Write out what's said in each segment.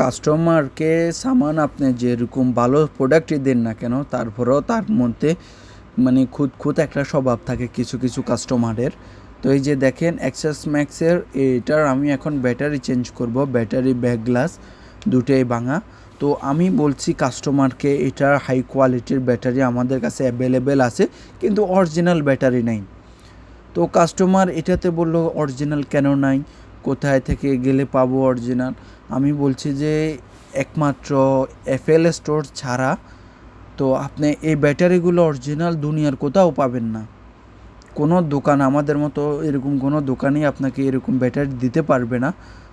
কাস্টমারকে সামান আপনি যেরকম ভালো প্রোডাক্টই দেন না কেন, তারপরেও তার মধ্যে খুঁত একটা স্বভাব থাকে কিছু কিছু কাস্টমারের। তো এই যে দেখেন এক্সাস ম্যাক্সের এটার আমি এখন ব্যাটারি চেঞ্জ করব, ব্যাটারি ব্যাক গ্লাস দুটোই ভাঙা। তো আমি বলছি কাস্টমারকে এটার হাই কোয়ালিটির ব্যাটারি আমাদের কাছে অ্যাভেলেবেল আছে, কিন্তু অরিজিনাল ব্যাটারি নাই। তো কাস্টমার এটাতে বললো অরিজিনাল কেন নাই, কোথায় থেকে গেলে পাবো অরিজিনাল। আমি বলছি যে একমাত্র এফএল স্টোর ছাড়া তো আপনি এই ব্যাটারিগুলো অরিজিনাল দুনিয়ার কোথাও পাবেন না। কোনো দোকান আমাদের মতো এরকম কোনো দোকানই আপনাকে এরকম ব্যাটারি দিতে পারবে না।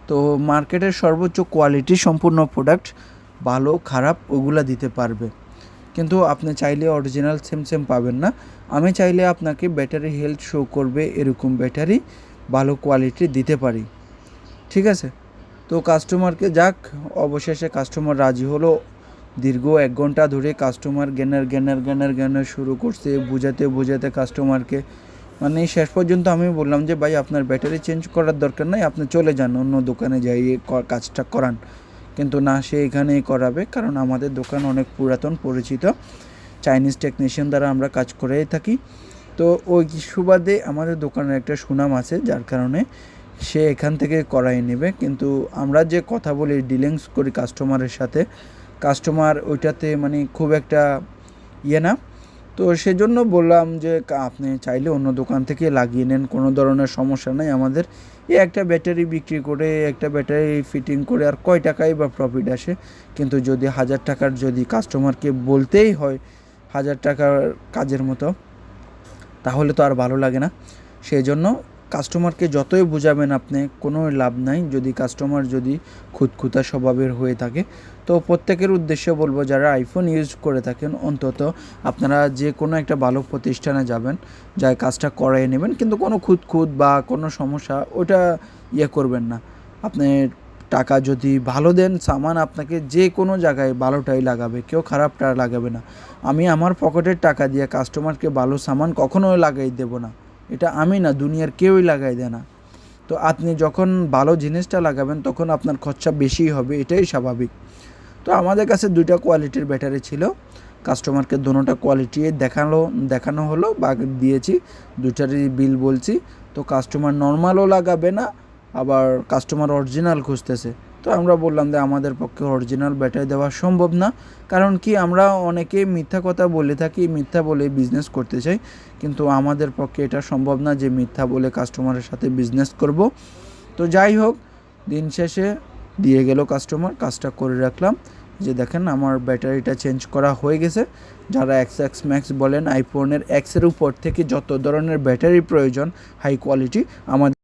তো মার্কেটের সর্বোচ্চ কোয়ালিটি সম্পূর্ণ প্রোডাক্ট, ভালো খারাপ ওগুলা দিতে পারবে, কিন্তু আপনি চাইলে অরিজিনাল সেম পাবেন না। আমি চাইলে আপনাকে ব্যাটারি হেলথ শো করবে এরকম ব্যাটারি ভালো কোয়ালিটি দিতে পারি, ঠিক আছে? তো কাস্টমারকে যাক, অবশেষে কাস্টমার রাজি হলো। দীর্ঘ 1 ঘন্টা ধরে কাস্টমার জ্ঞানের শুরু করছে, বোঝাতে কাস্টমারকে শেষ পর্যন্ত আমি বললাম যে ভাই আপনার ব্যাটারি চেঞ্জ করার দরকার নাই, আপনি চলে যান অন্য দোকানে যাইয়ে কাজটা করান। কিন্তু না, সে এখানেই করাবে, কারণ আমাদের দোকান অনেক পুরাতন পরিচিত, চাইনিজ টেকনিশিয়ান দ্বারা আমরা কাজ করেই থাকি। তো ওই সুবাদে আমাদের দোকানের একটা সুনাম আছে, যার কারণে সে এখান থেকে করাই নেবে। কিন্তু আমরা যে কথা বলি, ডিলিংস করি কাস্টমারের সাথে, কাস্টমার ওইটাতে খুব একটা না। তো সেজন্য বললাম যে আপনি চাইলে অন্য দোকান থেকে লাগিয়ে নেন, কোনো ধরনের সমস্যা নেই আমাদের। একটা ব্যাটারি বিক্রি করে, একটা ব্যাটারি ফিটিং করে আর কয় টাকাই বা প্রফিট আসে? কিন্তু যদি 1000 টাকার যদি কাস্টমারকে বলতেই হয় 1000 টাকার কাজের মতো, তাহলে তো আর ভালো লাগে না। সেই জন্য কাস্টমারকে যতই বোঝাবেন আপনি, কোনো লাভ নাই যদি কাস্টমার যদি খুঁতখুঁতা স্বভাবের হয়ে থাকে। তো প্রত্যেকের উদ্দেশ্যে বলবো, যারা আইফোন ইউজ করে থাকেন অন্তত আপনারা যে কোনো একটা ভালো প্রতিষ্ঠানে যাবেন, যাই কাজটা করাই নেবেন, কিন্তু কোনো খুঁত বা কোনো সমস্যা ওটা করবেন না। আপনি টাকা যদি ভালো দেন, সামান আপনাকে যে কোনো জায়গায় ভালোটাই লাগাবে, কেউ খারাপটা লাগাবে না। আমি আমার পকেটের টাকা দিয়ে কাস্টমারকে ভালো সামান কখনোই লাগাই দেব না, এটা আমি না, দুনিয়ার কেউই লাগাই দেয় না। তো আপনি যখন ভালো জিনিসটা লাগাবেন তখন আপনার খরচা বেশি হবে, এটাই স্বাভাবিক। তো আমাদের কাছে 2টা কোয়ালিটির ব্যাটারি ছিল, কাস্টমারকে দোনোটা কোয়ালিটি দেখানো হলো বা দিয়েছি, 2টারই বিল বলছি। তো কাস্টমার নর্মালও লাগাবে না, আবার কাস্টমার অরিজিনাল খুঁজতেছে। তো আমরা বললাম যে আমাদের পক্ষে অরিজিনাল ব্যাটারি দেওয়া সম্ভব না, কারণ কি আমরা অনেকে মিথ্যা কথা বলে থাকি, মিথ্যা বলে বিজনেস করতে চাই, কিন্তু আমাদের পক্ষে এটা সম্ভব না যে মিথ্যা বলে কাস্টমারের সাথে বিজনেস করব। তো যাই হোক, দিন শেষে দিয়ে গেল কাস্টমার, কাজটা করে রাখলাম। যে দেখেন আমার ব্যাটারিটা চেঞ্জ করা হয়ে গেছে। যারা এক্স ম্যাক্স বলেন, আইফোনের এক্সের উপর থেকে যত ধরনের ব্যাটারি প্রয়োজন হাই কোয়ালিটি, আমাদের